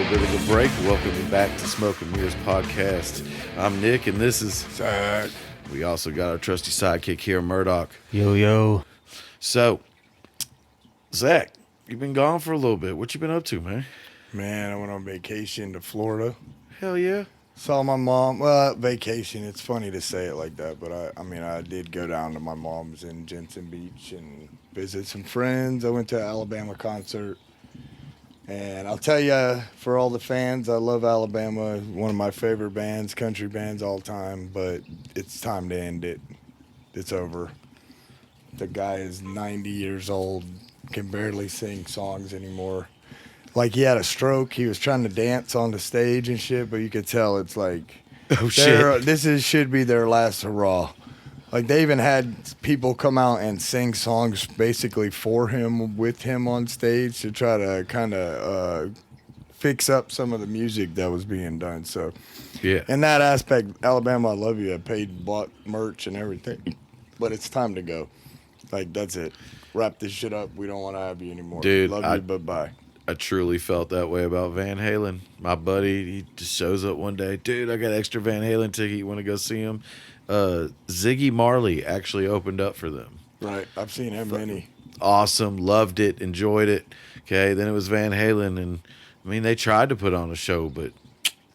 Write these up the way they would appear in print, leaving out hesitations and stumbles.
bit of a break. Welcome you back to Smoke and Mirrors podcast. I'm Nick, and this is Zach. We also got our trusty sidekick here, Murdoch. Yo. So, Zach, you've been gone for a little bit. What you been up to, man? Man, I went on vacation to Florida. Hell yeah. Saw my mom. Well, vacation. It's funny to say it like that, but I did go down to my mom's in Jensen Beach and visit some friends. I went to an Alabama concert. And I'll tell you, for all the fans, I love Alabama. One of my favorite bands, country bands all time. But it's time to end it. It's over. The guy is 90 years old, can barely sing songs anymore. Like, he had a stroke. He was trying to dance on the stage and shit, but you could tell it's like, Oh, shit. should be their last hurrah. Like, they even had people come out and sing songs basically for him, with him on stage to try to kind of fix up some of the music that was being done. So, Yeah. in that aspect, Alabama, I love you. I paid, bought merch and everything. But it's time to go. Like, that's it. Wrap this shit up. We don't want to have you anymore. Dude, love you, bye-bye. I truly felt that way about Van Halen. My buddy, he just shows up one day. Dude, I got extra Van Halen ticket. You want to go see him? Ziggy Marley actually opened up for them. Right. I've seen him many. Awesome. Loved it. Enjoyed it. Okay. Then it was Van Halen. And I mean, they tried to put on a show, but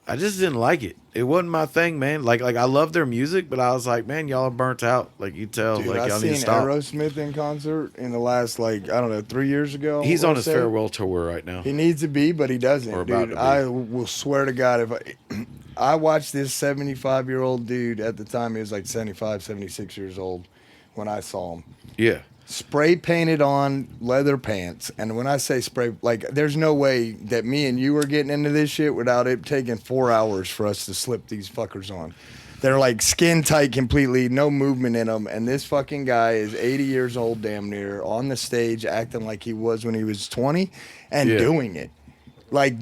I just didn't like it. It wasn't my thing, man. Like I love their music, but I was like, man, y'all are burnt out. Like you tell, Dude, like I y'all need seen to stop. Aerosmith in concert in the last, 3 years ago. He's I on wanna his say. farewell tour right now. He needs to be, but he doesn't, Or about dude. to be. I will swear to God, if I watched this 75-year-old dude at the time, he was like 75, 76 years old when I saw him. Yeah. Spray painted on leather pants. And when I say spray, there's no way that me and you are getting into this shit without it taking 4 hours for us to slip these fuckers on. They're like skin tight completely, no movement in them. And this fucking guy is 80 years old, damn near, on the stage acting like he was when he was 20 and doing it.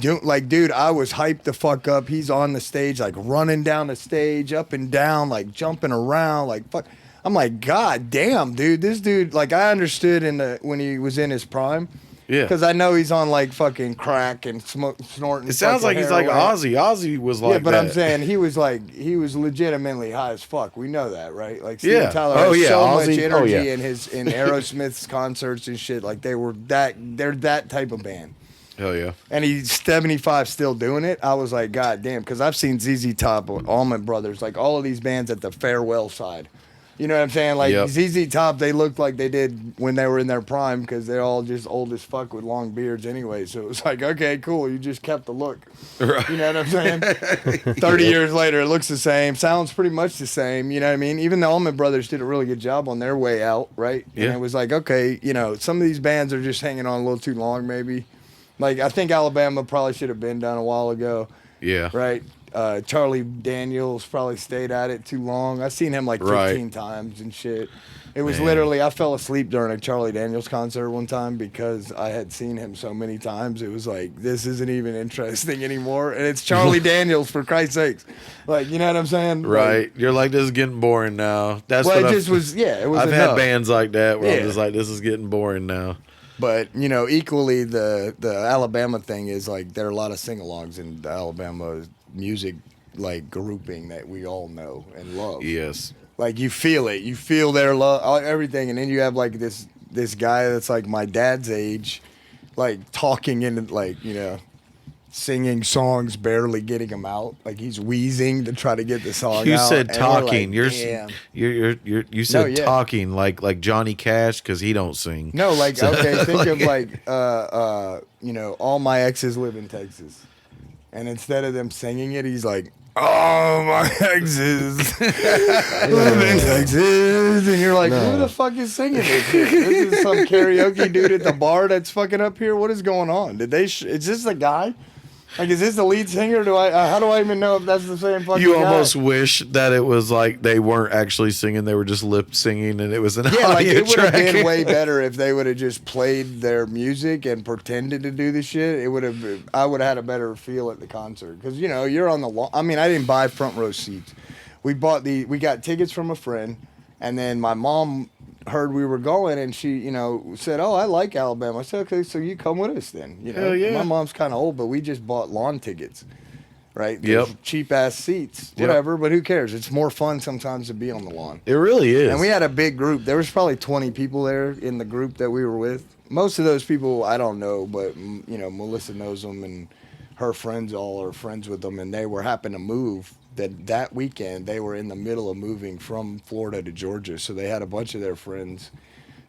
Dude, I was hyped the fuck up. He's on the stage, running down the stage, up and down, jumping around, fuck. I'm like, God damn, dude, this dude, I understood when he was in his prime. Yeah. Because I know he's on, fucking crack and snorting. It sounds like he's like heroin. Ozzy. Ozzy was like Yeah, but that. I'm saying he was legitimately high as fuck. We know that, right? Steven Yeah. Tyler Oh, has yeah, so Ozzy. much Oh, energy yeah. in Aerosmith's concerts and shit. They're that type of band. Hell yeah. And he's 75 still doing it. I was like, God damn, because I've seen ZZ Top, Allman Brothers, all of these bands at the farewell side. You know what I'm saying? Yep. ZZ Top, they looked like they did when they were in their prime because they're all just old as fuck with long beards anyway. So it was like, okay, cool. You just kept the look. Right. You know what I'm saying? 30 years later, it looks the same. Sounds pretty much the same. You know what I mean? Even the Allman Brothers did a really good job on their way out, right? Yeah. And it was like, okay, some of these bands are just hanging on a little too long maybe. I think Alabama probably should have been done a while ago. Yeah. Right? Charlie Daniels probably stayed at it too long. I've seen him 15 Right. times and shit. It was Man. literally, I fell asleep during a Charlie Daniels concert one time because I had seen him so many times. It was like, this isn't even interesting anymore. And it's Charlie Daniels, for Christ's sakes. You know what I'm saying? Right. You're like, this is getting boring now. That's Well, what it just was, it was I've enough. had bands like that where Yeah. I'm just like, this is getting boring now. But, equally the Alabama thing is there are a lot of sing-alongs in the Alabama music grouping that we all know and love. Yes. You feel it. You feel their love, everything. And then you have this guy that's my dad's age, talking into singing songs, barely getting them out. He's wheezing to try to get the song You out. said And we're like, talking. damn. You said yeah. talking like Johnny Cash because he don't sing. No, okay, think of all my exes live in Texas. And instead of them singing it, he's like, oh, my exes live in Texas. And you're like, who the fuck is singing this shit? This is some karaoke dude at the bar that's fucking up here? What is going on? Did they? Is this the guy? Is this the lead singer? How do I even know if that's the same fucking You guy? almost wish that it was they weren't actually singing; they were just lip singing, and it was an Yeah, audio it would have track. been way better if they would have just played their music and pretended to do the shit. I would have had a better feel at the concert because you're on the lawn. I mean, I didn't buy front row seats. We got tickets from a friend, and then my mom heard we were going, and she, said, "Oh, I like Alabama." I said, "Okay, so you come with us then." Hell yeah. My mom's kind of old, but we just bought lawn tickets, right? Yep. Cheap ass seats, Yep. whatever. But who cares? It's more fun sometimes to be on the lawn. It really is. And we had a big group. There was probably 20 people there in the group that we were with. Most of those people I don't know, but Melissa knows them, and her friends all are friends with them, and they were happened to move. That weekend they were in the middle of moving from Florida to Georgia, so they had a bunch of their friends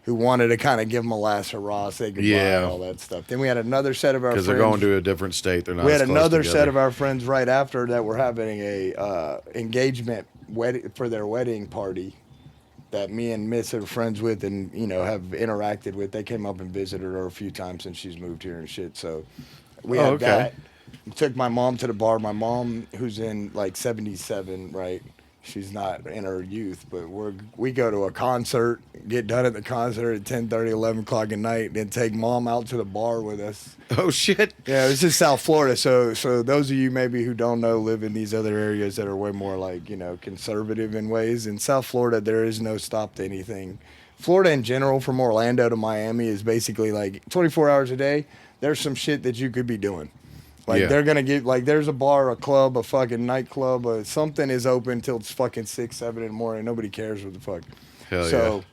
who wanted to kind of give them a last hurrah, say goodbye, and all that stuff. Then we had another set of our friends. Because they're going to a different state. They're not. We had as close another together. set of our friends right after that were having a engagement wedding for their wedding party that me and Miss are friends with and have interacted with. They came up and visited her a few times since she's moved here and shit. So we had that. Took my mom to the bar. My mom, who's in like 77, right? She's not in her youth, but we go to a concert, get done at the concert at 10:30, 11 o'clock at night, then take mom out to the bar with us. Oh shit! Yeah, it's just South Florida. So those of you maybe who don't know live in these other areas that are way more like conservative in ways. In South Florida, there is no stop to anything. Florida in general, from Orlando to Miami, is basically like 24 hours a day. There's some shit that you could be doing. Like they're gonna get there's a bar, a club, a fucking nightclub, something is open till it's fucking 6, 7 in the morning. Nobody cares what the fuck. Hell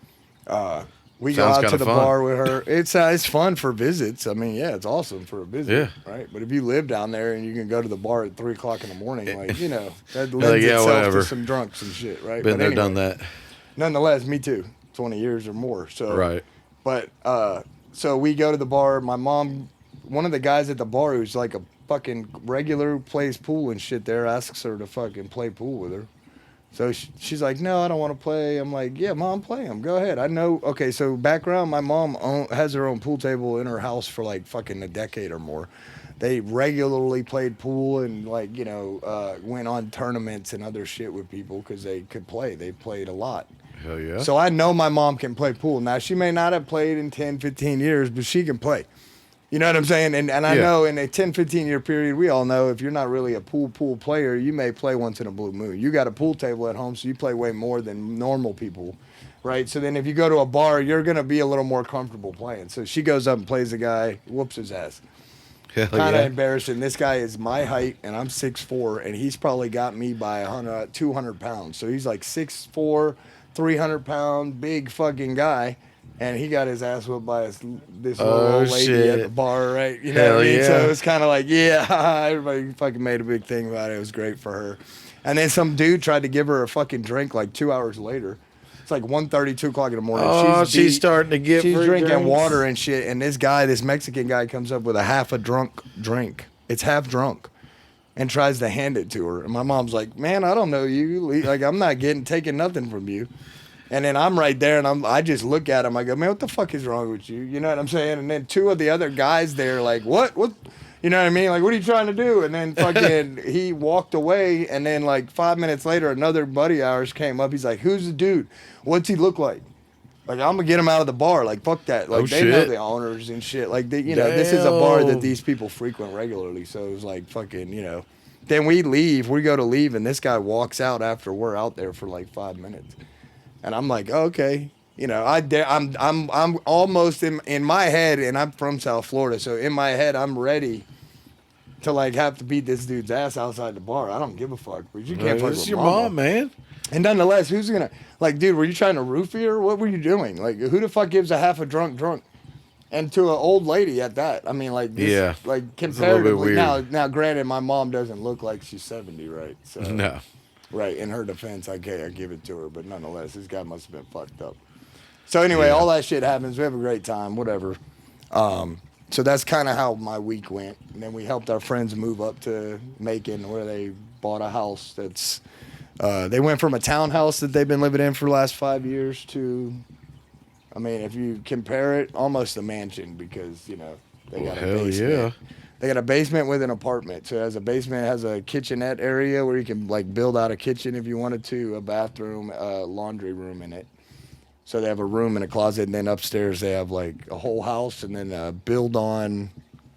yeah. We Sounds go out to the fun. bar with her. It's fun for visits. I mean, yeah, it's awesome for a visit. Yeah. Right. But if you live down there and you can go to the bar at 3 o'clock in the morning, that lends Like, yeah, itself whatever. to some drunks and shit, right? Been But there, anyway, done that. Nonetheless, me too. 20 years or more. So Right. But so we go to the bar. My mom, one of the guys at the bar who's like a fucking regular who plays pool and shit there, asks her to fucking play pool with her. So she's like, "No, I don't want to play." I'm like, "Yeah, Mom, play him. Go ahead." I know. Okay, so background, my mom has her own pool table in her house for like fucking a decade or more. They regularly played pool and went on tournaments and other shit with people because they could play. They played a lot. Hell yeah. So I know my mom can play pool. Now, she may not have played in 10, 15 years, but she can play. You know what I'm saying? And I know in a 10, 15-year period, we all know if you're not really a pool player, you may play once in a blue moon. You got a pool table at home, so you play way more than normal people, right? So then if you go to a bar, you're going to be a little more comfortable playing. So she goes up and plays the guy, whoops his ass. Hell Kind of yeah. embarrassing. This guy is my height, and I'm 6'4", and he's probably got me by 200 pounds. So he's like 6'4", 300-pound, big fucking guy. And he got his ass whooped by this little old lady at the bar, right? You know what I mean? Yeah. So it was kind of like, everybody fucking made a big thing about it. It was great for her. And then some dude tried to give her a fucking drink like 2 hours later. It's like 1:30, 2 o'clock in the morning. Oh, she's she's starting to get She's free drinking drinks. water and shit. And this Mexican guy comes up with a half a drunk drink. It's half drunk. And tries to hand it to her. And my mom's like, "Man, I don't know you. Like, I'm not taking nothing from you." And then I'm right there, and I just look at him. I go, "Man, what the fuck is wrong with you?" You know what I'm saying? And then two of the other guys there, like, what? You know what I mean? Like, what are you trying to do? And then fucking he walked away, and then like 5 minutes later, another buddy of ours came up. He's like, "Who's the dude? What's he look like?" Like, I'm gonna get him out of the bar. Like, fuck that. Like, they know shit. the owners and shit. Like, this is a bar that Damn. these people frequent regularly. So it was like fucking, Then we leave. We go to leave, and this guy walks out after we're out there for like 5 minutes. And I'm like, oh, okay, I'm almost in my head, and I'm from South Florida, so in my head, I'm ready to like have to beat this dude's ass outside the bar. I don't give a fuck, but you can't fuck It's with your mama. mom, man. And nonetheless, who's gonna dude? Were you trying to roofie her? What were you doing? Like, who the fuck gives a half a drunk, and to an old lady at that? I mean, like, this, Yeah. like It's a little bit comparatively. weird. Now, granted, my mom doesn't look like she's 70, right? So No. Right, in her defense, I give it to her, but nonetheless, this guy must have been fucked up. So anyway, all that shit happens. We have a great time, whatever. So that's kind of how my week went. And then we helped our friends move up to Macon, where they bought a house that's. They went from a townhouse that they've been living in for the last 5 years to, I mean, if you compare it, almost a mansion because they got a hell basement. yeah. They got a basement with an apartment. So it has a basement, has a kitchenette area where you can like build out a kitchen if you wanted to, a bathroom, a laundry room in it. So they have a room and a closet, and then upstairs they have like a whole house, and then a build-on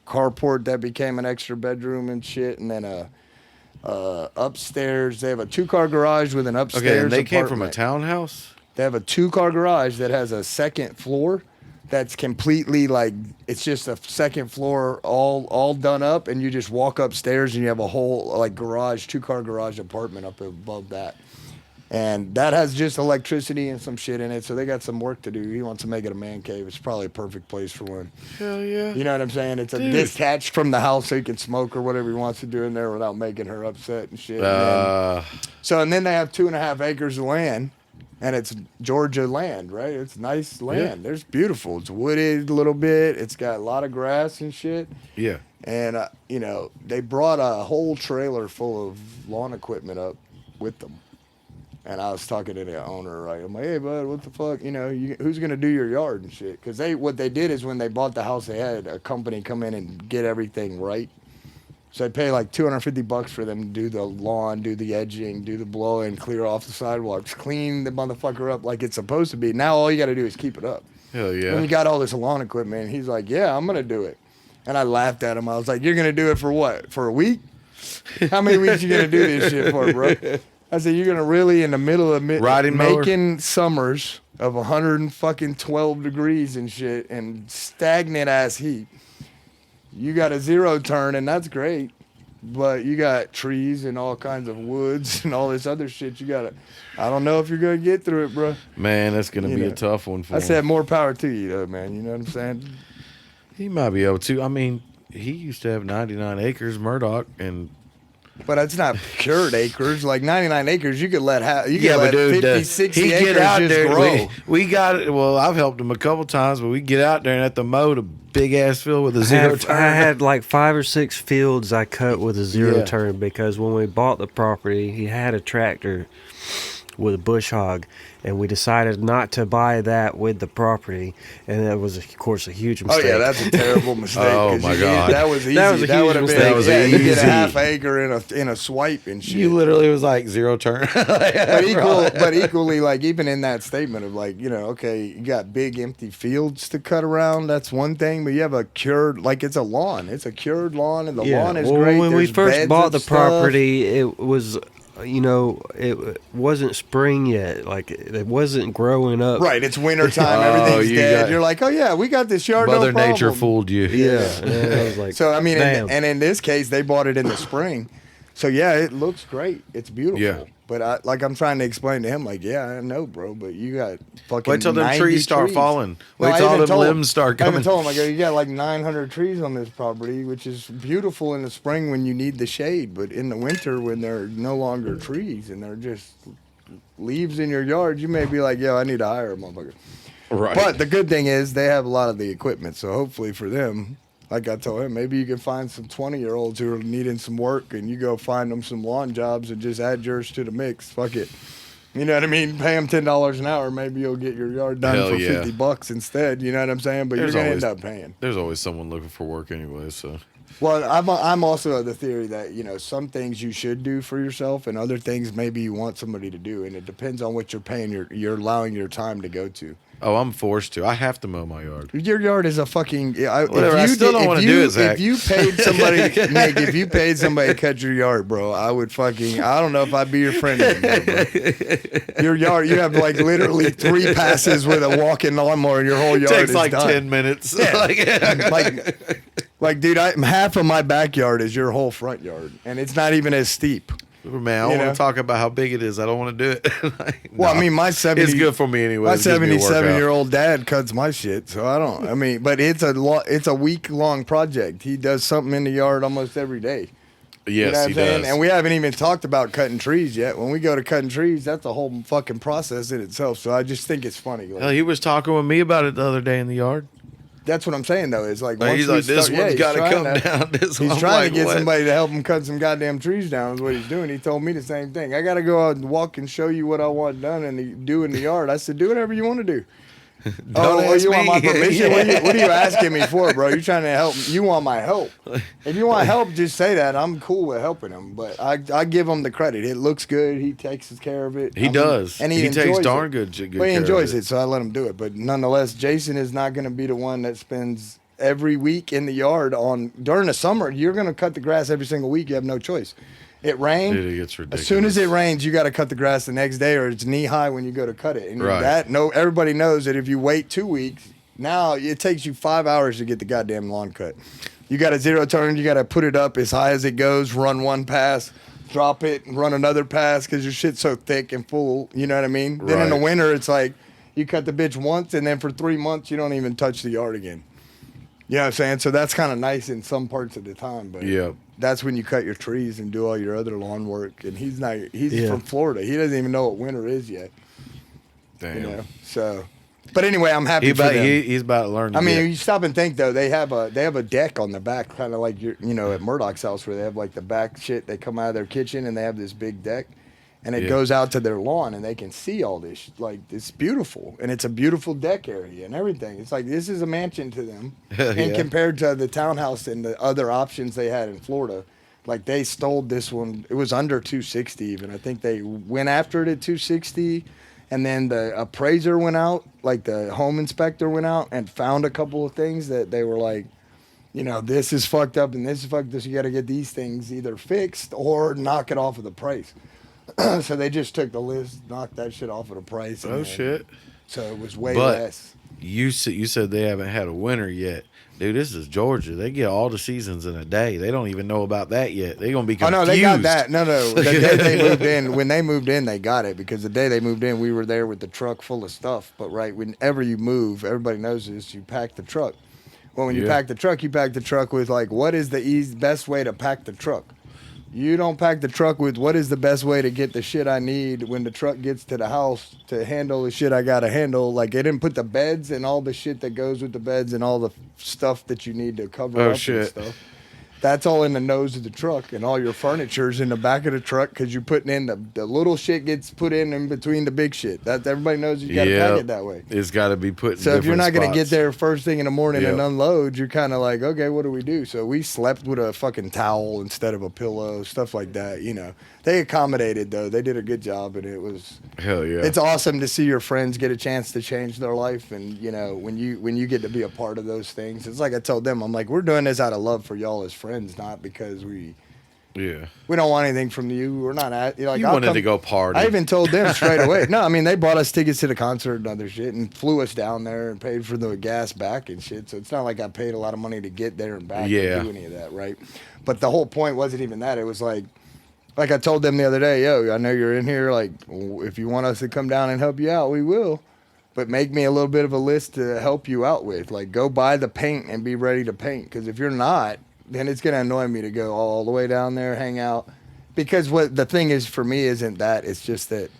carport that became an extra bedroom and shit, and then upstairs they have a 2-car garage with an upstairs Okay, and they came from a apartment. townhouse? They have a 2-car garage that has a second floor that's completely like, it's just a second floor all done up, and you just walk upstairs and you have a whole like garage, 2-car garage apartment up above that. And that has just electricity and some shit in it, so they got some work to do. He wants to make it a man cave. It's probably a perfect place for one. Hell yeah. You know what I'm saying? It's a Dude. detached from the house, so he can smoke or whatever he wants to do in there without making her upset and shit. And then they have 2.5 acres of land, and it's Georgia land, right? It's nice land. Yeah. There's beautiful. It's wooded a little bit. It's got a lot of grass and shit. Yeah. And you know, they brought a whole trailer full of lawn equipment up with them. And I was talking to the owner, right? I'm like, hey, bud, what the fuck? You know, who's going to do your yard and shit? Because what they did is when they bought the house, they had a company come in and get everything right. So I'd pay like $250 for them to do the lawn, do the edging, do the blowing, clear off the sidewalks, clean the motherfucker up like it's supposed to be. Now all you got to do is keep it up. Hell yeah. When you got all this lawn equipment, he's like, yeah, I'm going to do it. And I laughed at him. I was like, you're going to do it for what? For a week? How many weeks you going to do this shit for, bro? I said, you're going to really, in the middle of Riding mower? making summers of 112 degrees and shit and stagnant ass heat. You got a zero turn, and that's great. But you got trees and all kinds of woods and all this other shit. I don't know if you're going to get through it, bro. Man, that's going to be know, a tough one for I him. said, more power to you, though, man. You know what I'm saying? He might be able to. I mean, he used to have 99 acres, Murdoch, and But it's not cured acres. Like 99 acres, you could let yeah, but dude, 50, 60 he acres get out just there. grow. We got it. Well, I've helped him a couple times, but we get out there and have to mow the big ass field with a zero turn. I had like 5 or 6 fields I cut with a zero Yeah. turn because when we bought the property, he had a tractor with a bush hog, and we decided not to buy that with the property, and that was, of course, a huge Oh mistake. yeah, that's a terrible mistake. Oh, 'cause my you God. that was easy. That was a That huge would have been. mistake. That was You get a easy. half acre in a swipe and shit. You literally was like zero turn. but equally, like even in that statement of like, you know, okay, you got big empty fields to cut around. That's one thing, but you have a cured, like it's a lawn. It's a cured lawn, and the lawn is well, great. when we There's first beds bought of the stuff. property, it was, you know, it wasn't spring yet. Like, it wasn't growing up. Right, it's wintertime, Oh, everything's you dead. got- You're like, oh yeah, we got this yard. Mother no problem. Nature fooled you. Yeah. And I was like, So I mean, damn. and in this case, they bought it in the spring. So yeah, it looks great. It's beautiful. Yeah. But I'm trying to explain to him, like, yeah, I know, bro, but you got fucking. Wait till them 90 trees start falling. No, Wait I till all even them told him- limbs start I even coming. told him, I go, you got like 900 trees on this property, which is beautiful in the spring when you need the shade, but in the winter when they're no longer trees and they're just leaves in your yard, you may be like, yo, I need to hire a motherfucker. Right. But the good thing is they have a lot of the equipment, so hopefully for them, like I told him, maybe you can find some 20-year-olds who are needing some work, and you go find them some lawn jobs and just add yours to the mix. Fuck it. You know what I mean? Pay them $10 an hour. Maybe you'll get your yard done Hell for yeah. $50 instead. You know what I'm saying? But There's you're gonna always- end up paying. There's always someone looking for work anyway, so. Well, I'm also of the theory that, you know, some things you should do for yourself, and other things maybe you want somebody to do, and it depends on what you're paying. You're allowing your time to go to. Oh, I'm forced to. I have to mow my yard. Your yard is a fucking. Whatever, I still don't wanna do it, Zach. If you paid somebody, Nick, if you paid somebody to cut your yard, bro, I would fucking. I don't know if I'd be your friend anymore, bro. Your yard, you have like literally 3 passes with a walk-in lawnmower, and your whole yard Takes is like done. 10 minutes. Like, dude, half of my backyard is your whole front yard, and it's not even as steep. Man, I You want know? to talk about how big it is. I don't want to do it. Well, Nah. I mean, my 70. It's good for me anyway. My It gives me a workout. 77-year-old dad cuts my shit, so I don't. I mean, but it's a week-long project. He does something in the yard almost every day. Yes, You know what he I'm saying? does. And we haven't even talked about cutting trees yet. When we go to cutting trees, that's a whole fucking process in itself. So I just think it's funny. Like, Hell, he was talking with me about it the other day in the yard. that's what I'm saying, though. Is like, Like, once he's we like, this start- yeah, one's he's got to trying come down. This He's I'm trying like, to get what? somebody to help him cut some goddamn trees down. Is what he's doing. He told me the same thing. I got to go out and walk and show you what I want done and do in the yard. I said, do whatever you want to do. Don't you want my ask me. permission? What are you asking me for, bro? You trying to help? You want my help? If you want help, just say that. I'm cool with helping him, but I give him the credit. It looks good. He takes care of it. He does. and he takes enjoys darn it. good Well, he care of enjoys it, so I let him do it. But nonetheless, Jason is not going to be the one that spends every week in the yard during the summer. You're going to cut the grass every single week. You have no choice. It rained. Dude, it gets ridiculous. As soon as it rains, you got to cut the grass the next day, or it's knee high when you go to cut it. And Right. everybody knows that if you wait 2 weeks, now it takes you 5 hours to get the goddamn lawn cut. You got a zero turn. You got to put it up as high as it goes. Run one pass, drop it, and run another pass because your shit's so thick and full. You know what I mean? Then in the Right. winter, it's like you cut the bitch once, and then for 3 months you don't even touch the yard again. You know what I'm saying? So that's kind of nice in some parts of the time, but Yep. that's when you cut your trees and do all your other lawn work. And he's Yeah. from Florida. He doesn't even know what winter is yet. Damn. You know. So, but anyway, I'm happy He for about, them. he's about to learn. I mean, yet. you stop and think though. They have a deck on the back, kind of like at Murdoch's house, where they have like the back shit. They come out of their kitchen and they have this big deck, and it Yeah. goes out to their lawn, and they can see all this. Like it's beautiful, and it's a beautiful deck area and everything. It's like this is a mansion to them, and Yeah. compared to the townhouse and the other options they had in Florida. Like they stole this one. It was under 260 even. I think they went after it at 260, and then the appraiser went out, like the home inspector went out and found a couple of things that they were like, this is fucked up and this is fucked up. So you got to get these things either fixed or knock it off of the price. So they just took the list, knocked that shit off of the price. and Oh then- shit. So it was way But- less. You said they haven't had a winter yet. Dude, this is Georgia. They get all the seasons in a day. They don't even know about that yet. They're gonna be Oh confused. no, they got that. No. The day they moved in, when they moved in, they got it because the day they moved in, we were there with the truck full of stuff. But right, whenever you move, everybody knows this. You pack the truck. Well, when you Yeah. pack the truck with like, what is the best way to pack the truck? You don't pack the truck with what is the best way to get the shit I need when the truck gets to the house to handle the shit I gotta handle. Like they didn't put the beds and all the shit that goes with the beds and all the stuff that you need to cover Oh, up shit. and stuff. That's all in the nose of the truck, and all your furniture's in the back of the truck because you're putting in the little shit gets put in between the big shit. That everybody knows you got to pack it that way. It's got to be put. In So if you're not different going to get spots. there first thing in the morning and Yep. unload, you're kind of like, okay, what do we do? So we slept with a fucking towel instead of a pillow, stuff like that. They accommodated though. They did a good job, and it was. Hell yeah. It's awesome to see your friends get a chance to change their life, and when you get to be a part of those things, it's like I told them, I'm like, we're doing this out of love for y'all as friends, not because we yeah. don't want anything from you. We're not at like You I'll wanted come- to go party. I even told them straight away. No, I mean they bought us tickets to the concert and other shit, and flew us down there and paid for the gas back and shit. So it's not like I paid a lot of money to get there and back Yeah. and do any of that, right? But the whole point wasn't even that. It was like I told them the other day, yo, I know you're in here. Like, if you want us to come down and help you out, we will. But make me a little bit of a list to help you out with. Like, go buy the paint and be ready to paint. Because if you're not, then it's going to annoy me to go all the way down there, hang out. Because what the thing is for me isn't that. It's just that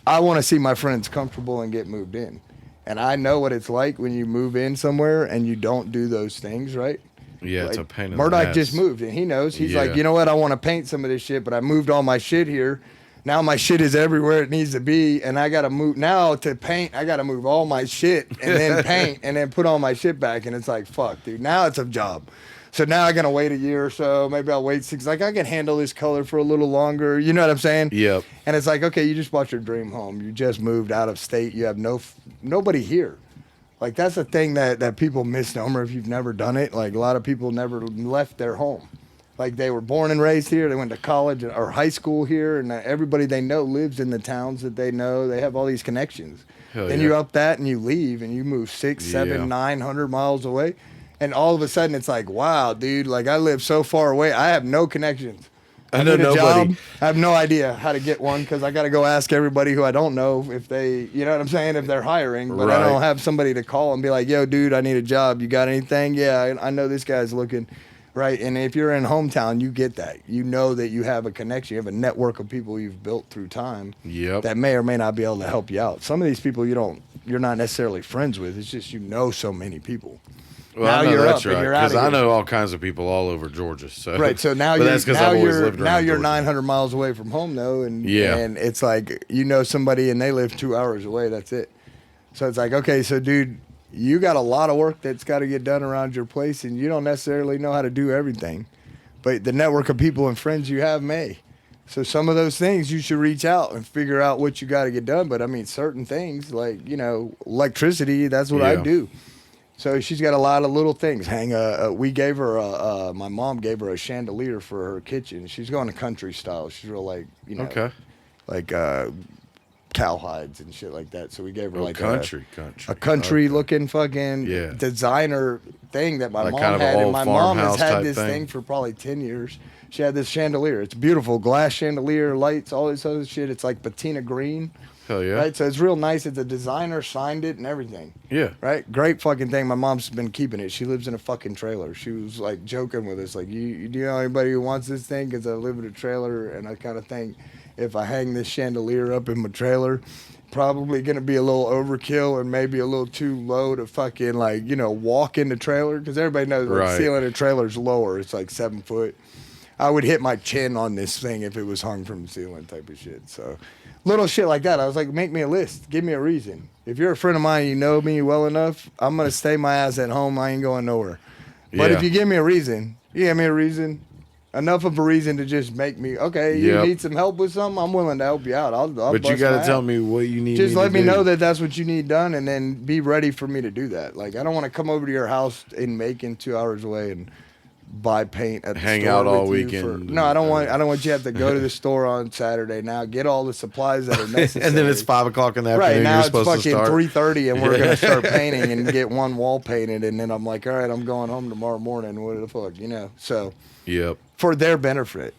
I want to see my friends comfortable and get moved in. And I know what it's like when you move in somewhere and you don't do those things, right? Yeah, it's Like, a pain in the Murdoch ass. just moved, and he knows. He's Yeah. like, you know what? I want to paint some of this shit, but I moved all my shit here. Now my shit is everywhere it needs to be, and I got to move. Now to paint, I got to move all my shit and then paint and then put all my shit back. And it's like, fuck, dude. Now it's a job. So now I'm going to wait a year or so. Maybe I'll wait 6. Like, I can handle this color for a little longer. You know what I'm saying? Yep. And it's like, okay, you just bought your dream home. You just moved out of state. You have nobody here. Like, that's the thing that people misnomer if you've never done it. Like, a lot of people never left their home. Like, they were born and raised here. They went to college or high school here. And everybody they know lives in the towns that they know. They have all these connections. Hell Then yeah. you up that and you leave and you move 6, 7, Yeah. 900 miles away. And all of a sudden, it's like, wow, dude, like, I live so far away. I have no connections. I know need a nobody. job. I have no idea how to get one because I got to go ask everybody who I don't know if they, you know what I'm saying, if they're hiring. But I Right. don't have somebody to call and be like, yo, dude, I need a job. You got anything? Yeah, I know this guy's looking. Right. And if you're in hometown, you get that. You know that you have a connection. You have a network of people you've built through time Yep. that may or may not be able to help you out. Some of these people you're not necessarily friends with. It's just so many people. Well, now I know you're that's up and right, you're out of I here. know all kinds of people all over Georgia. So Right, so now but you're that's 'cause now I've always you're lived now around you're Georgia. 900 miles away from home though, and Yeah. and it's like you know somebody and they live 2 hours away. That's it. So it's like, okay, so dude, you got a lot of work that's got to get done around your place, and you don't necessarily know how to do everything, but the network of people and friends you have may. So some of those things you should reach out and figure out what you got to get done. But I mean, certain things like electricity, that's what I Yeah. do. So she's got a lot of little things. We gave her my mom gave her a chandelier for her kitchen. She's going to country style. She's real like, Okay. like cowhides and shit like that. So we gave her like country. a country Okay. looking fucking Yeah. designer thing that my Like mom kind of an had. And old my mom has farmhouse had type this thing. thing for probably 10 years. She had this chandelier. It's beautiful. Glass chandelier, lights, all this other shit. It's like patina green. Hell yeah. Right? So it's real nice. It's a designer signed it and everything. Yeah. Right? Great fucking thing. My mom's been keeping it. She lives in a fucking trailer. She was like joking with us, like, you do you know anybody who wants this thing? Because I live in a trailer, and I kind of think if I hang this chandelier up in my trailer, probably going to be a little overkill and maybe a little too low to fucking, like, walk in the trailer. Because everybody knows the Right. ceiling of trailer's lower. It's like 7 foot. I would hit my chin on this thing if it was hung from the ceiling type of shit. So little shit like that. I was like, make me a list. Give me a reason. If you're a friend of mine, you know me well enough, I'm going to stay my ass at home. I ain't going nowhere. But Yeah. if you give me a reason, enough of a reason to just make me, okay, you Yep. need some help with something, I'm willing to help you out. I'll But you bust got my to tell ass. me what you need. Just let to me do. know that that's what you need done, and then be ready for me to do that. Like, I don't want to come over to your house in Macon 2 hours away and buy paint at the Hang store out all with you weekend. no, I don't want you to have to go to the store on Saturday now, get all the supplies that are necessary. And then it's 5 o'clock in the Right afternoon. now You're it's supposed to fucking start. 3:30 and we're gonna start painting and get one wall painted, and then I'm like, all right, I'm going home tomorrow morning. What the fuck, So Yep. for their benefit,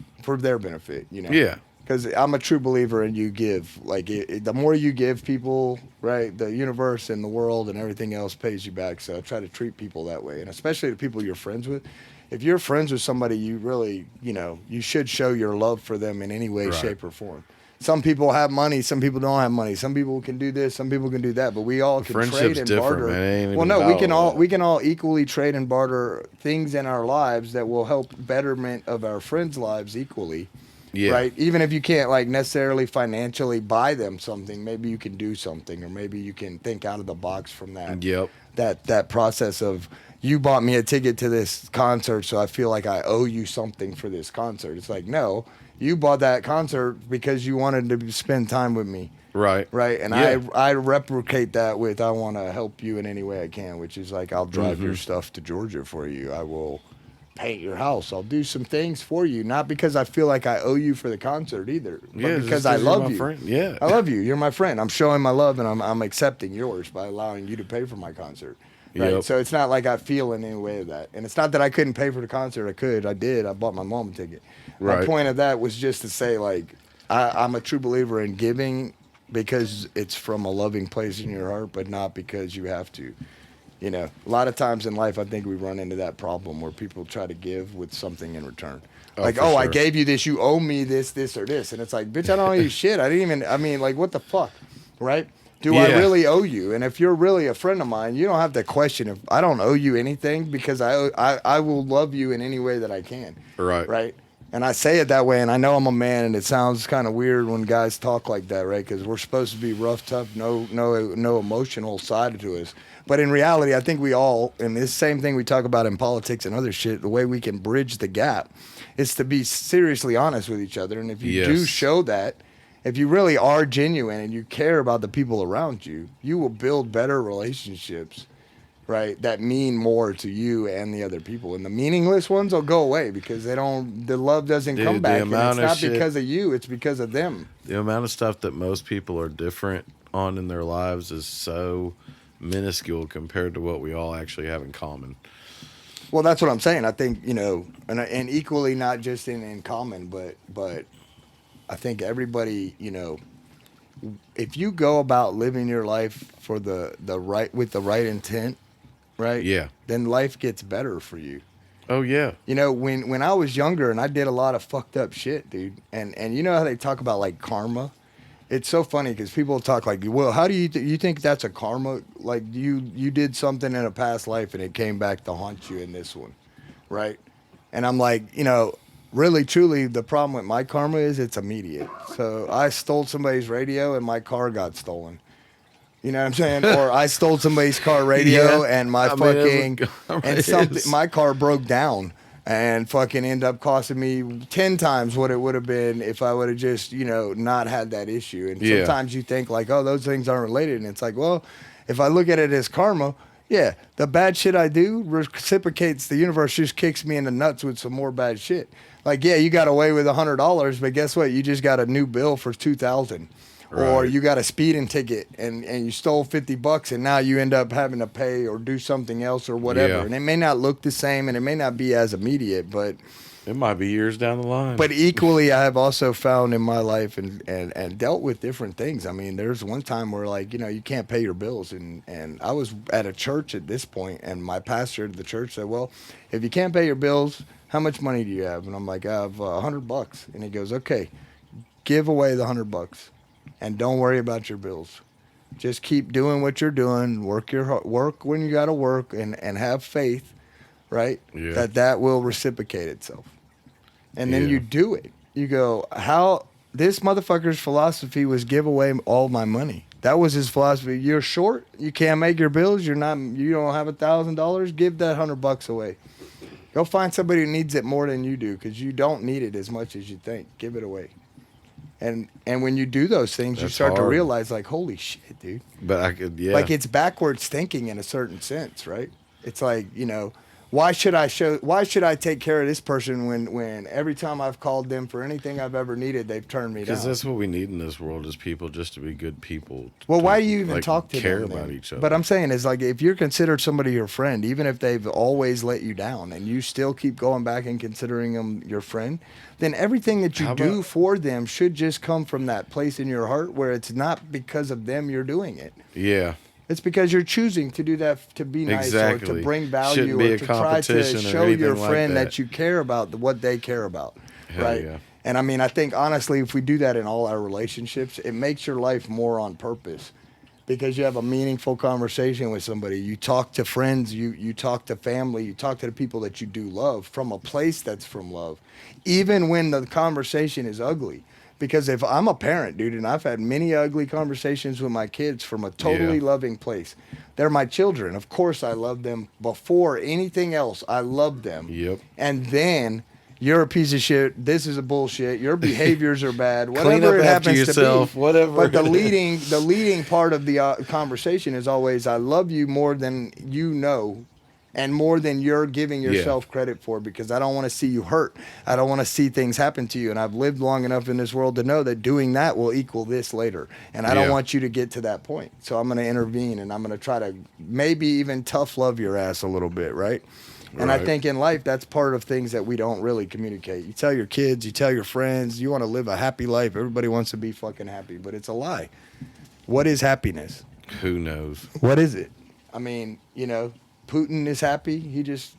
Yeah. Because I'm a true believer in you give. Like, the more you give people, right, the universe and the world and everything else pays you back. So I try to treat people that way, and especially the people you're friends with. If you're friends with somebody, you really, you should show your love for them in any way, Right. shape, or form. Some people have money, some people don't have money. Some people can do this, some people can do that. But we all can Friendship's trade and different, barter. man. It ain't Well, even no, about we can all equally trade and barter things in our lives that will help betterment of our friends' lives equally. Yeah. Right. Even if you can't like necessarily financially buy them something, maybe you can do something, or maybe you can think out of the box from that. Yep. That process of, you bought me a ticket to this concert, so I feel like I owe you something for this concert. It's like, no, you bought that concert because you wanted to spend time with me. Right. Right. And Yeah. I replicate that with, I want to help you in any way I can, which is like, I'll drive your stuff to Georgia for you. I will paint your house. I'll do some things for you, not because I feel like I owe you for the concert either, but Yeah, because just I 'cause you're love my you. friend. Yeah. I love you. You're my friend. I'm showing my love, and I'm accepting yours by allowing you to pay for my concert. Right. Yep. So it's not like I feel in any way of that. And it's not that I couldn't pay for the concert. I could. I did. I bought my mom a ticket. My Right. point of that was just to say, like, I'm a true believer in giving because it's from a loving place in your heart, but not because you have to. A lot of times in life, I think we run into that problem where people try to give with something in return. Like, for I sure. gave you this, you owe me this, or this. And it's like, bitch, I don't owe you shit. Like, what the fuck, right? Do I Yeah. really owe you? And if you're really a friend of mine, you don't have to question if I don't owe you anything, because I will love you in any way that I can. Right. Right. And I say it that way, and I know I'm a man, and it sounds kind of weird when guys talk like that, right? Because we're supposed to be rough, tough, no emotional side to us. But in reality, I think we all, and this same thing we talk about in politics and other shit, the way we can bridge the gap is to be seriously honest with each other. And if you do Yes. show that, if you really are genuine and you care about the people around you, you will build better relationships, right? That mean more to you and the other people. And the meaningless ones will go away because the love doesn't Dude, come the back. And it's amount of not shit- because of you, it's because of them. The amount of stuff that most people are different on in their lives is so minuscule compared to what we all actually have in common. Well, that's what I'm saying. I think, and equally not just in common, but I think everybody, if you go about living your life for the right, with the right intent, right? Yeah. Then life gets better for you. Oh yeah. When I was younger and I did a lot of fucked up shit, dude, and you know how they talk about like karma? It's so funny because people talk like, well, how do you think that's a karma? Like you did something in a past life and it came back to haunt you in this one, right? And I'm like, really, truly, the problem with my karma is it's immediate. So I stole somebody's radio and my car got stolen. You know what I'm saying? Or I stole somebody's car radio Yeah. and my I mean, that's fucking what karma and something is. my car broke down and fucking ended up costing me 10 times what it would have been if I would have just, not had that issue. And Yeah. sometimes you think like, oh, those things aren't related. And it's like, well, if I look at it as karma, Yeah, the bad shit I do reciprocates. The universe just kicks me in the nuts with some more bad shit. Like, yeah, you got away with $100, but guess what? You just got a new bill for 2,000, or Right. you got a speeding ticket and you stole $50, and now you end up having to pay or do something else or whatever. Yeah. And it may not look the same, and it may not be as immediate, but It might be years down the line. but equally, I have also found in my life and dealt with different things. I mean, there's one time where, like, you know, you can't pay your bills. And I was at a church at this point, and my pastor at the church said, well, if you can't pay your bills, how much money do you have? And I'm like, I have $100. And he goes, okay, give away the $100 and don't worry about your bills. Just keep doing what you're doing. Work when you got to work and have faith, right? Yeah. That will reciprocate itself. And then Yeah. you do it. You go, how this motherfucker's philosophy was give away all my money. That was his philosophy. You're short. You can't make your bills. You don't have $1,000. Give that $100 away. Go find somebody who needs it more than you do, because you don't need it as much as you think. Give it away. And when you do those things, you That's start to hard. realize, like, holy shit, dude. but I could, yeah. Like, it's backwards thinking in a certain sense, right? It's like, you know, why should I take care of this person when every time I've called them for anything I've ever needed, they've turned me down? Because that's what we need in this world is people just to be good people. Well, to, why do you even like, talk to care them? about then? each other? But I'm saying is, like, if you're considered somebody your friend, even if they've always let you down, and you still keep going back and considering them your friend, then everything that you How do about- for them should just come from that place in your heart where it's not because of them you're doing it. yeah. It's because you're choosing to do that to be nice or Exactly. to bring value Shouldn't be or a to try to competition or show anything your like friend that. that you care about what they care about. Hell right? yeah. And I mean, I think honestly, if we do that in all our relationships, it makes your life more on purpose because you have a meaningful conversation with somebody. You talk to friends, you talk to family, you talk to the people that you do love from a place that's from love, even when the conversation is ugly. Because if I'm a parent, dude, and I've had many ugly conversations with my kids from a totally Yeah. loving place. They're my children. Of course, I love them before anything else. I love them. Yep. And then you're a piece of shit. This is a bullshit. Your behaviors are bad. Clean Whatever up it after happens yourself, to be. whatever. But the leading part of the conversation is always, I love you more than you know, and more than you're giving yourself credit for, because I don't want to see you hurt. I don't want to see things happen to you. And I've lived long enough in this world to know that doing that will equal this later. And I don't Yeah. want you to get to that point. So I'm going to intervene, and I'm going to try to maybe even tough love your ass a little bit, right? And I Right. think in life, that's part of things that we don't really communicate. You tell your kids, you tell your friends, you want to live a happy life. Everybody wants to be fucking happy, but it's a lie. What is happiness? Who knows? What is it? I mean, you know, Putin is happy.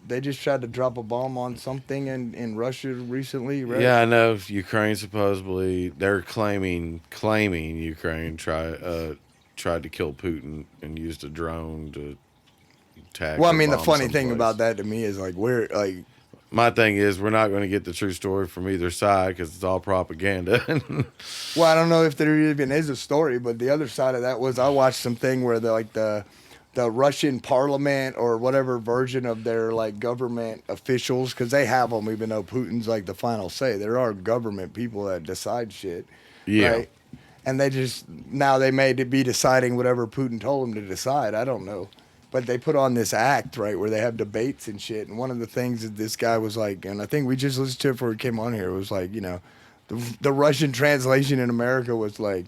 They just tried to drop a bomb on something in Russia recently, right? Yeah, I know. Ukraine supposedly they're claiming Ukraine tried to kill Putin and used a drone to attack. Well, I or mean, the bomb funny thing someplace. about that to me is like My thing is, we're not going to get the true story from either side because it's all propaganda. well, I don't know if there even is a story, but the other side of that was I watched something where the Russian parliament or whatever version of their like government officials, because they have them, even though Putin's like the final say. There are government people that decide shit. Yeah. Right? And they may be deciding whatever Putin told them to decide. I don't know. But they put on this act, right, where they have debates and shit. And one of the things that this guy was like, and I think we just listened to it before we came on here, was like, you know, the Russian translation in America was like,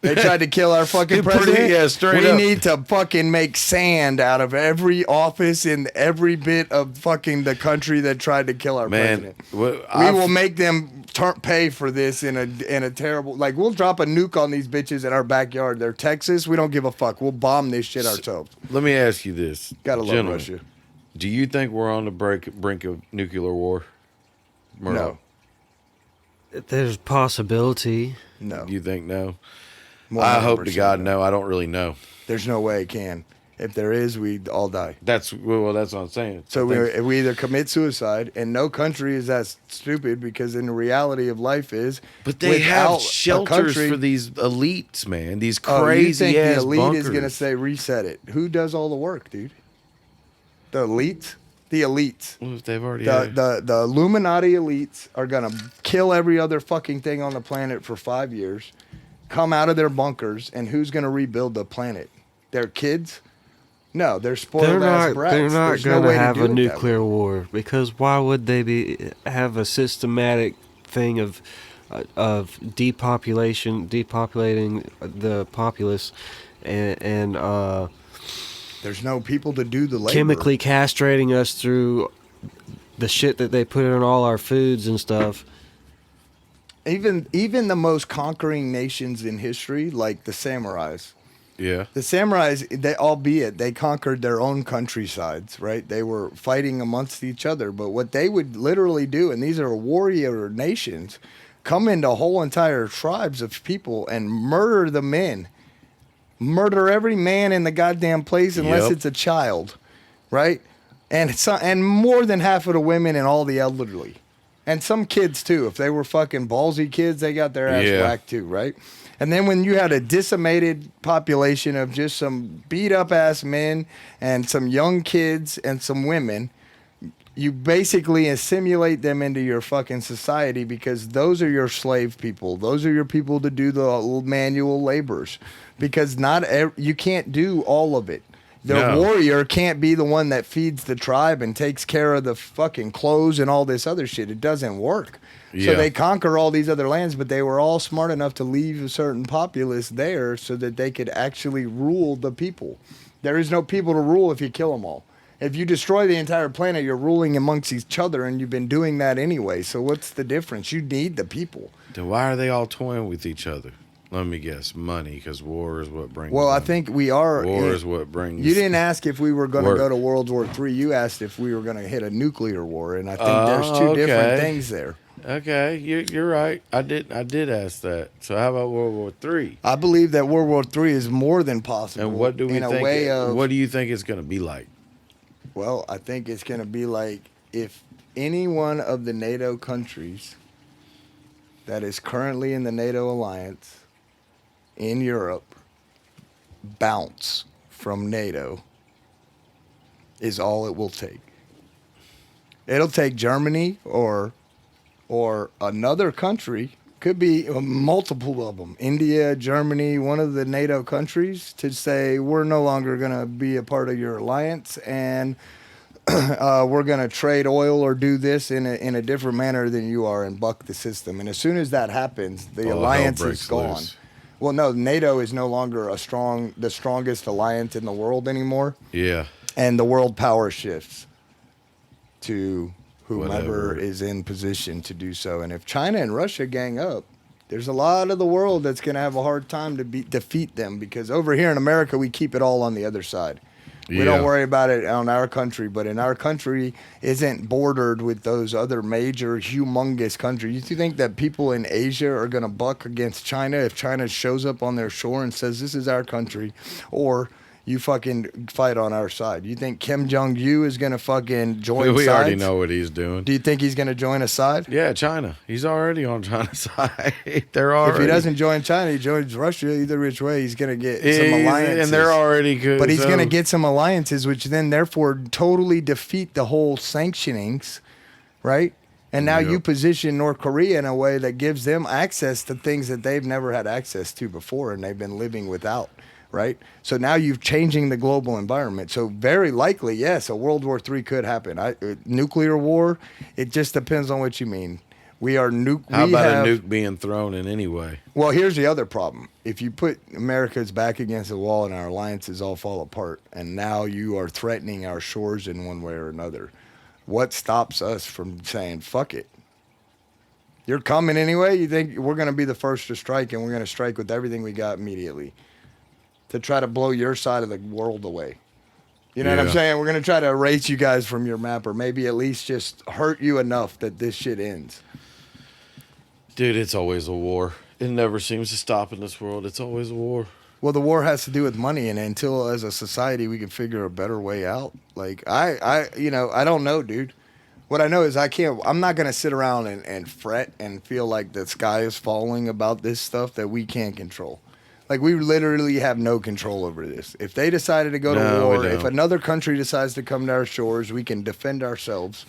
they tried to kill our fucking Pretty- president. yeah, straight we up. need to fucking make sand out of every office in every bit of fucking the country that tried to kill our Man, president. what, We will make them pay for this in a terrible, like, we'll drop a nuke on these bitches in our backyard. They're Texas. We don't give a fuck. We'll bomb this shit ourselves. Let me ask you this. Gotta love Gentlemen, Russia. Do you think we're on the brink of nuclear war? No. There's possibility. No. You think no? I hope to 100% God no. I don't really know. There's no way it can. If there is, we'd all die. That's what I'm saying. So I think- we either commit suicide, and no country is that stupid, because in the reality of life is, But they without have a shelters country- for these elites, man. These Oh, you crazy think ass the elite bunkers. is gonna say reset it? Who does all the work, dude? The elite, the elites. Well, if they've already The, had- the Illuminati elites are gonna kill every other fucking thing on the planet for 5 years, come out of their bunkers, and who's gonna rebuild the planet? Their kids? No, they're spoiled ass brats. They're not There's no going way to have do a it that way. nuclear war, because why would they have a systematic thing of depopulating the populace, and There's no people to do the labor. chemically castrating us through the shit that they put in all our foods and stuff. Even the most conquering nations in history, like the samurais. Yeah. The samurais, they conquered their own countrysides, right? They were fighting amongst each other. But what they would literally do, and these are warrior nations, come into whole entire tribes of people and murder the men. Murder every man in the goddamn place unless Yep. it's a child, right? And more than half of the women and all the elderly. And some kids too. If they were fucking ballsy kids, they got their ass Yeah. whacked too, right? And then when you had a decimated population of just some beat up ass men and some young kids and some women, you basically assimilate them into your fucking society because those are your slave people. Those are your people to do the manual labors because you can't do all of it. The No. warrior can't be the one that feeds the tribe and takes care of the fucking clothes and all this other shit. It doesn't work. So Yeah. they conquer all these other lands, but they were all smart enough to leave a certain populace there so that they could actually rule the people. There is no people to rule if you kill them all. If you destroy the entire planet, you're ruling amongst each other, and you've been doing that anyway. So what's the difference? You need the people. Then why are they all toying with each other? Let me guess, money, because war is what brings. Well, I money. think we are. war is what brings. You didn't ask if we were going to Work. go to World War III. You asked if we were going to hit a nuclear war, and I think there's two different okay. things there. Okay, you're right. I did ask that. So how about World War III? I believe that World War III is more than possible. And what do we in think? a way of, What do you think it's going to be like? Well, I think it's going to be like if any one of the NATO countries that is currently in the NATO alliance in Europe bounce from NATO is all it will take. It'll take Germany or another country, could be multiple of them, India, Germany, one of the NATO countries, to say we're no longer going to be a part of your alliance and we're going to trade oil or do this in a different manner than you are and buck the system. And as soon as that happens, the All hell alliance is breaks gone. loose. Well, no, NATO is no longer the strongest alliance in the world anymore, Yeah. and the world power shifts to whomever Whatever. is in position to do so. And if China and Russia gang up, there's a lot of the world that's going to have a hard time to defeat them because over here in America, we keep it all on the other side. We don't Yeah. worry about it on our country, but in our country isn't bordered with those other major, humongous countries. You think that people in Asia are going to buck against China if China shows up on their shore and says, this is our country, or you fucking fight on our side? You think Kim Jong-un is going to fucking join We sides? already know what he's doing. Do you think he's going to join a side? Yeah, China. He's already on China's side. They're already. If he doesn't join China, he joins Russia. Either which way, he's going to get some alliances. and they're already good. But he's so- going to get some alliances, which then therefore totally defeat the whole sanctionings, right? And now you Yep. position North Korea in a way that gives them access to things that they've never had access to before and they've been living without, right? So now you're changing the global environment. So very likely, yes, a World War III could happen. Nuclear war, it just depends on what you mean. We are How about a nuke being thrown in any way? Well, here's the other problem. If you put America's back against the wall and our alliances all fall apart, and now you are threatening our shores in one way or another, what stops us from saying, fuck it? You're coming anyway? You think we're going to be the first to strike, and we're going to strike with everything we got immediately to try to blow your side of the world away? You know what I'm Yeah. saying? We're going to try to erase you guys from your map, or maybe at least just hurt you enough that this shit ends. Dude, it's always a war. It never seems to stop in this world. It's always a war. Well, the war has to do with money, and until as a society we can figure a better way out. Like I don't know, dude. What I know is I'm not gonna sit around and fret and feel like the sky is falling about this stuff that we can't control. Like we literally have no control over this. If they decided to go to No, we war, if don't. another country decides to come to our shores, we can defend ourselves.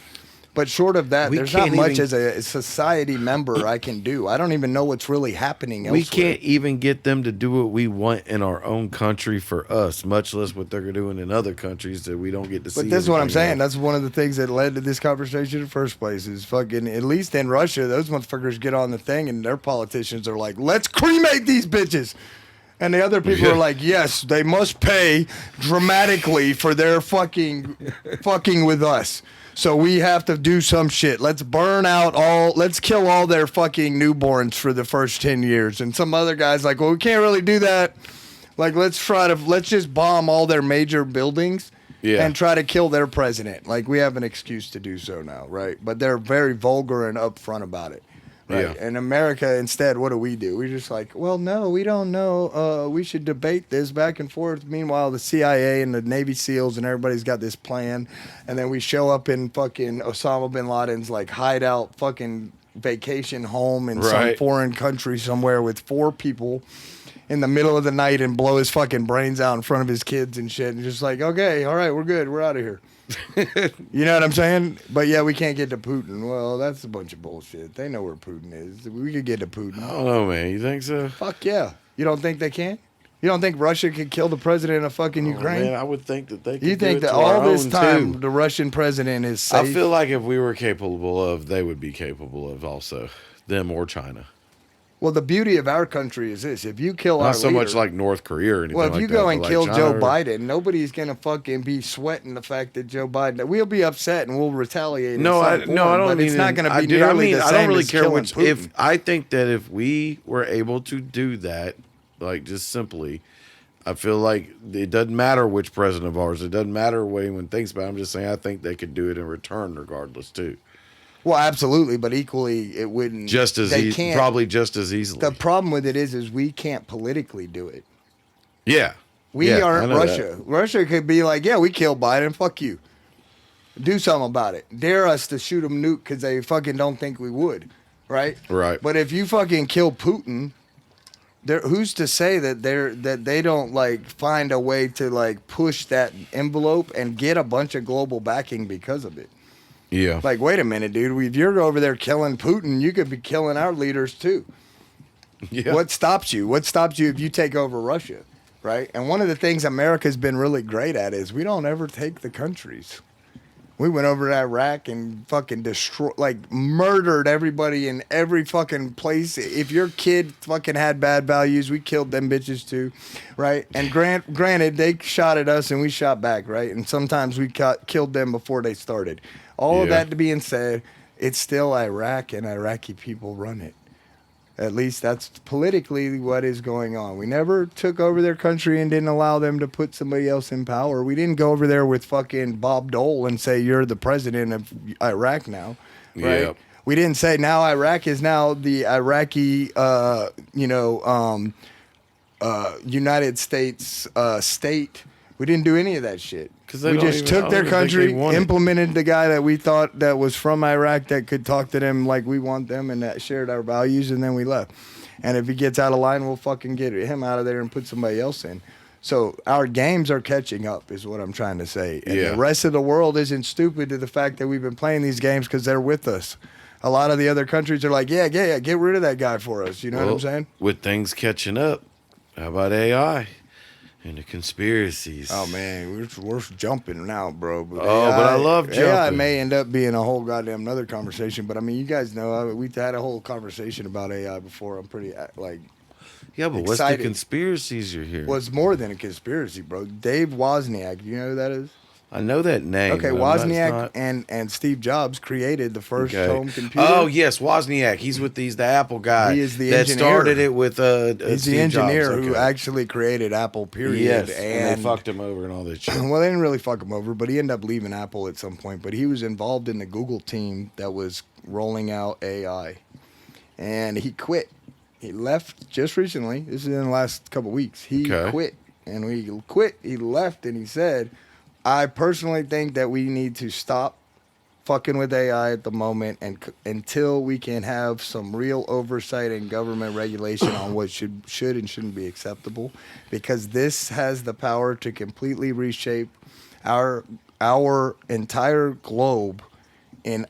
But short of that, We there's not can't much even- as a society member I can do. I don't even know what's really happening elsewhere. We can't even get them to do what we want in our own country for us, much less what they're doing in other countries that we don't get to see. But this is what I'm anything saying. of. That's one of the things that led to this conversation in the first place. Is fucking, at least in Russia, those motherfuckers get on the thing and their politicians are like, let's cremate these bitches. And the other people Yeah. are like, yes, they must pay dramatically for their fucking with us. So we have to do some shit. Let's let's kill all their fucking newborns for the first 10 years. And some other guy's like, well, we can't really do that. Like, let's just bomb all their major buildings and try to kill their president. Like, we have an excuse to do so now, right? But they're very vulgar and upfront about it. Right. Yeah. In America, instead, what do? We're just like, well, no, we don't know. We should debate this back and forth. Meanwhile, the CIA and the Navy SEALs and everybody's got this plan. And then we show up in fucking Osama bin Laden's like hideout fucking vacation home in some Right. foreign country somewhere with 4 people in the middle of the night and blow his fucking brains out in front of his kids and shit. And just like, okay, all right, we're good. We're out of here. You know what I'm saying? But yeah, we can't get to Putin. Well, that's a bunch of bullshit. They know where Putin is. We could get to Putin. I don't know, man. You think so? Fuck yeah. You don't think they can? You don't think Russia could kill the president of fucking Ukraine? Man, I would think that they could You think do it that to our all this own, time too. the Russian president is safe? I feel like if we were capable of, they would be capable of also. Them or China. well, the beauty of our country is this: if you kill our Not so leader, much like North Korea or anything well, if like you that, go but and like kill China Joe or- Biden, nobody's gonna fucking be sweating the fact that Joe Biden. We'll be upset and we'll retaliate. in No, some I form, don't. But it's not even- gonna be dude, I nearly mean, the I same don't really as care killing which. Putin. If I think that if we were able to do that, like just simply, I feel like it doesn't matter which president of ours. It doesn't matter what anyone thinks about it. I'm just saying I think they could do it in return, regardless too. Well, absolutely, but equally, it wouldn't. Just as they can't. probably just as easily. The problem with it is we can't politically do it. Yeah, We Yeah, I aren't know Russia. that. Russia could be like, yeah, we killed Biden. Fuck you. Do something about it. Dare us to shoot them nuke because they fucking don't think we would, right? Right. But if you fucking kill Putin, who's to say that they don't like find a way to like push that envelope and get a bunch of global backing because of it? Yeah. Like, wait a minute, dude. If you're over there killing Putin, you could be killing our leaders too. Yeah. What stops you? What stops you if you take over Russia, right? And one of the things America's been really great at is we don't ever take the countries. We went over to Iraq and fucking murdered everybody in every fucking place. If your kid fucking had bad values, we killed them bitches too, right? And granted, they shot at us and we shot back, right? And sometimes we killed them before they started. All of Yeah. that being said, it's still Iraq and Iraqi people run it. At least that's politically what is going on. We never took over their country and didn't allow them to put somebody else in power. We didn't go over there with fucking Bob Dole and say, you're the president of Iraq now. Right? Yep. We didn't say now Iraq is now the Iraqi, United States state. We didn't do any of that shit. 'Cause they We don't just even- I took don't their even think they country, want it. implemented the guy that we thought that was from Iraq that could talk to them like we want them and that shared our values, and then we left. And if he gets out of line, we'll fucking get him out of there and put somebody else in. So our games are catching up, is what I'm trying to say. And Yeah. the rest of the world isn't stupid to the fact that we've been playing these games because they're with us. A lot of the other countries are like, yeah, get rid of that guy for us. You know what I'm saying? With things catching up, how about AI and the conspiracies? Oh man, we're jumping now, bro. But But I love AI jumping. may end up being a whole goddamn another conversation. But I mean, you guys know we've had a whole conversation about AI before. I'm pretty like, Yeah, but what's excited. the conspiracies you're hearing? was more than a conspiracy, bro. Dave Wozniak, do you know who that is? I know that name. Okay, but I'm Wozniak not- and Steve Jobs created the first Okay. home computer. Oh yes, Wozniak. He's with the Apple guy. He is the that engineer. started it with He's Steve the engineer Jobs. who Okay. actually created Apple. Period. Yes, and and they fucked him over and all that shit. Well, they didn't really fuck him over, but he ended up leaving Apple at some point. But he was involved in the Google team that was rolling out AI, and he quit. He left just recently. This is in the last couple weeks. He Okay. quit, and when he quit, he left, and he said, "I personally think that we need to stop fucking with AI at the moment, and until we can have some real oversight and government regulation on what should and shouldn't be acceptable, because this has the power to completely reshape our entire globe in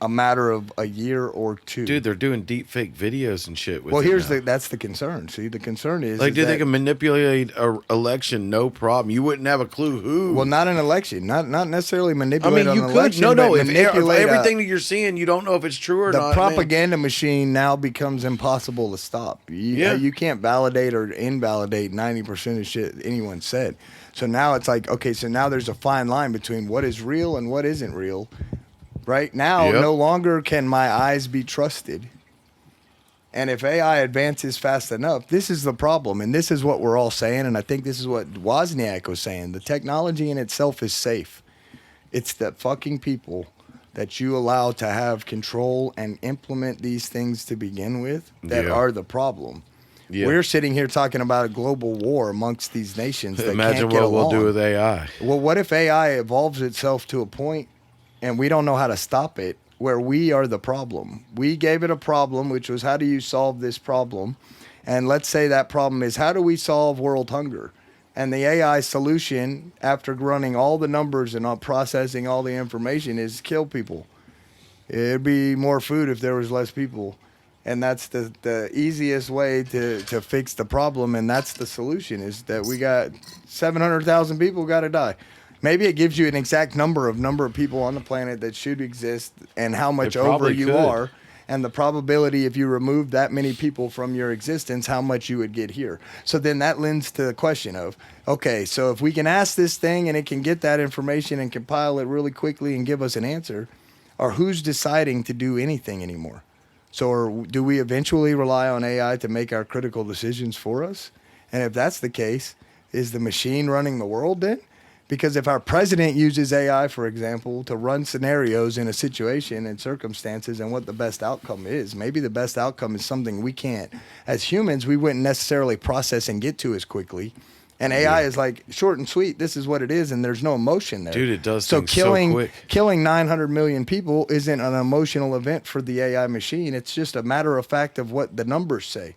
a matter of a year or two. Dude, they're doing deep fake videos and shit with well, it here's now. that's the concern. See, the concern is Like, dude, they that- can manipulate a election, no problem. You wouldn't have a clue who. well, not an election, not necessarily I manipulate mean, you an could. election. No, but if manipulate everything that you're seeing, you don't know if it's true or the not. propaganda machine now becomes impossible to stop. You can't validate or invalidate 90% of shit anyone said. So now it's like, okay, so now there's a fine line between what is real and what isn't real. Right now, Yep. no longer can my eyes be trusted. And if AI advances fast enough, this is the problem. And this is what we're all saying. And I think this is what Wozniak was saying. The technology in itself is safe. It's the fucking people that you allow to have control and implement these things to begin with that Yeah. are the problem. Yeah. We're sitting here talking about a global war amongst these nations that Imagine can't get what we'll along. do with AI. Well, what if AI evolves itself to a point and we don't know how to stop it, where we are the problem? We gave it a problem, which was how do you solve this problem? And let's say that problem is how do we solve world hunger? And the AI solution, after running all the numbers and processing all the information, is kill people. It'd be more food if there was less people. And that's the easiest way to fix the problem. And that's the solution, is that we got 700,000 people got to die. Maybe it gives you an exact number of people on the planet that should exist and how much It over probably you could. are. And the probability if you remove that many people from your existence, how much you would get here. So then that lends to the question of, okay, so if we can ask this thing and it can get that information and compile it really quickly and give us an answer, or who's deciding to do anything anymore? So do we eventually rely on AI to make our critical decisions for us? And if that's the case, is the machine running the world then? Because if our president uses AI, for example, to run scenarios in a situation and circumstances and what the best outcome is, maybe the best outcome is something we can't, as humans, we wouldn't necessarily process and get to as quickly. And AI is like short and sweet. This is what it is, and there's no emotion there. Dude, it does so things killing, so quick. Killing 900 million people isn't an emotional event for the AI machine. It's just a matter of fact of what the numbers say.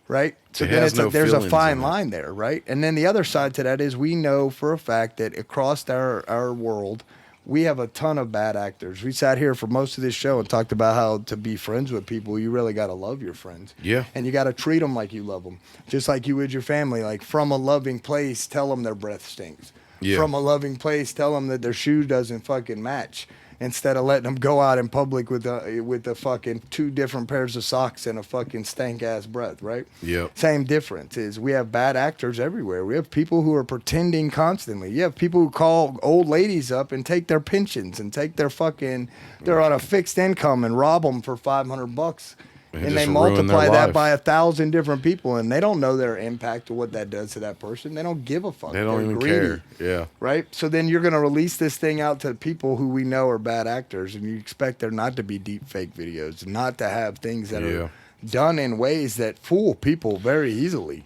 Right? So It then has it's no there's a feelings fine in it. line there, right? And then the other side to that is we know for a fact that across our world, we have a ton of bad actors. We sat here for most of this show and talked about how to be friends with people, you really got to love your friends. Yeah. And you got to treat them like you love them, just like you would your family. Like from a loving place, tell them their breath stinks. Yeah. From a loving place, tell them that their shoe doesn't fucking match. Instead of letting them go out in public with the fucking 2 different pairs of socks and a fucking stank ass breath, right? Yep. Same difference is we have bad actors everywhere. We have people who are pretending constantly. You have people who call old ladies up and take their pensions and take their fucking, they're on a fixed income and rob them for $500. And they just ruin multiply their that life. by 1,000 different people, and they don't know their impact or what that does to that person. They don't give a fuck. They don't They're even greedy. care. Yeah. Right? So then you're going to release this thing out to people who we know are bad actors, and you expect there not to be deep fake videos, not to have things that Yeah. are done in ways that fool people very easily.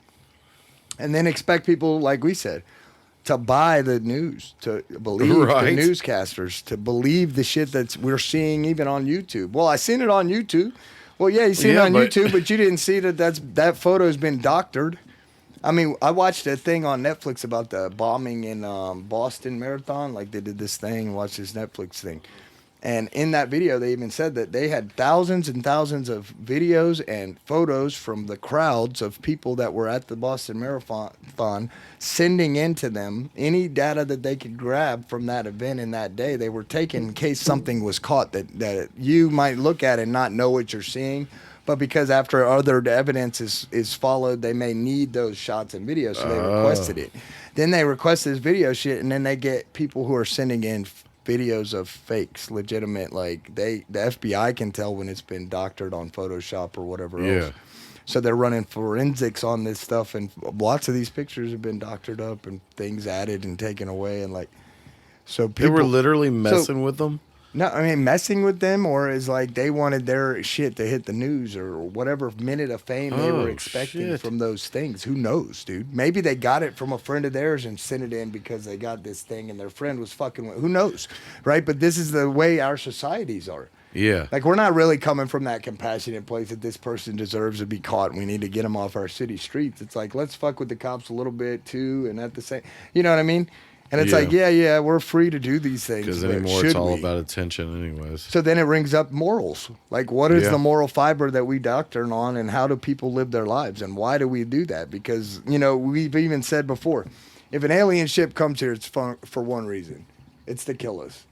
And then expect people, like we said, to buy the news, to believe the Right. newscasters, to believe the shit that we're seeing even on YouTube. Well, I seen it on YouTube. Well, yeah, you seen it Yeah, on but- YouTube, but you didn't see that photo's been doctored. I mean, I watched a thing on Netflix about the bombing in Boston Marathon. Like they did this thing, watched this Netflix thing. And in that video, they even said that they had thousands and thousands of videos and photos from the crowds of people that were at the Boston Marathon sending into them any data that they could grab from that event in that day. They were taking in case something was caught that you might look at and not know what you're seeing. But because after other evidence is followed, they may need those shots and videos, so they requested it. Then they request this video shit, and then they get people who are sending in videos of fakes, legitimate. Like the FBI can tell when it's been doctored on Photoshop or whatever Yeah. else. So they're running forensics on this stuff, and lots of these pictures have been doctored up and things added and taken away, and like so people. They were literally messing with them. No, I mean messing with them, or is like they wanted their shit to hit the news or whatever minute of fame they were Oh, expecting shit. from those things. Who knows, dude? Maybe they got it from a friend of theirs and sent it in because they got this thing and their friend was fucking with. Who knows, right? But this is the way our societies are. Yeah. Like we're not really coming from that compassionate place that this person deserves to be caught and we need to get him off our city streets. It's like let's fuck with the cops a little bit too, and at the same, you know what I mean? And it's Yeah. like, yeah, we're free to do these things. Because but anymore, it's should all we? about attention, anyways. So then it brings up morals. Like, what is Yeah. the moral fiber that we doctrine on, and how do people live their lives, and why do we do that? Because, we've even said before, if an alien ship comes here, it's for one reason. It's to kill us.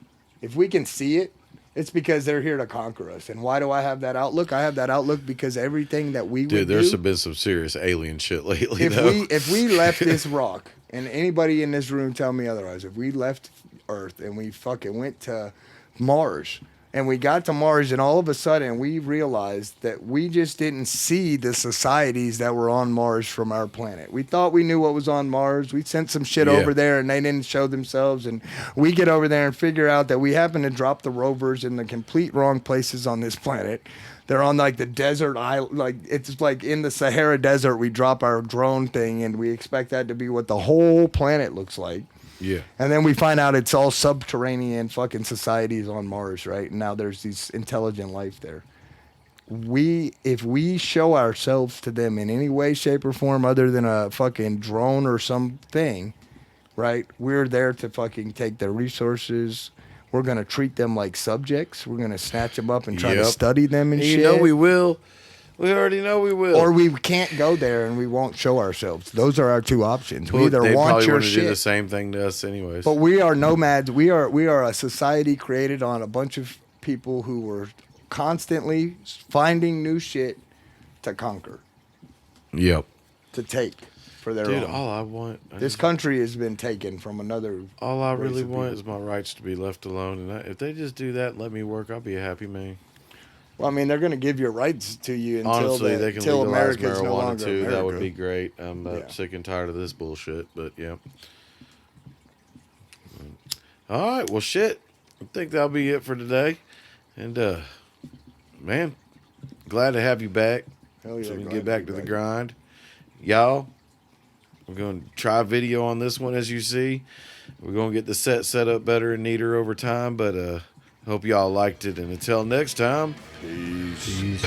If we can see it, it's because they're here to conquer us. And why do I have that outlook? I have that outlook because everything that we Dude, would there's do, been some serious alien shit lately, if though. we left this rock, and anybody in this room tell me otherwise, if we left Earth and we fucking went to Mars, and we got to Mars, and all of a sudden we realized that we just didn't see the societies that were on Mars from our planet. We thought we knew what was on Mars. We sent some shit Yeah. over there and they didn't show themselves, and we get over there and figure out that we happen to drop the rovers in the complete wrong places on this planet. They're on like the desert island, like it's like in the Sahara Desert. We drop our drone thing and we expect that to be what the whole planet looks like. Yeah. And then we find out it's all subterranean fucking societies on Mars, right? And now there's these intelligent life there. If we show ourselves to them in any way, shape, or form other than a fucking drone or something, right? We're there to fucking take their resources. We're gonna treat them like subjects. We're gonna snatch them up and try to Yep. study them and And shit. you know we will. We already know we will. Or we can't go there and we won't show ourselves. Those are our two options. We Well, either they want probably your want to do the shit, same thing to us, anyways. but we are nomads. We are a society created on a bunch of people who were constantly finding new shit to conquer, Yep. to take for their Dude, own. all I want, This country has been taken from another. all I really of want people. is my rights to be left alone. And if they just do that, and let me work, I'll be a happy man. Well, I mean, they're going to give your rights to you until Honestly, they can until legalize America's no marijuana longer too. That would America. be great. I'm Yeah. sick and tired of this bullshit. But yeah. All right. Well, shit. I think that'll be it for today. And man, glad to have you back. Hell yeah, So we can glad get to back be to the back. grind. Y'all, we're going to try video on this one, as you see. We're going to get the set up better and neater over time, but hope y'all liked it. And until next time, Peace.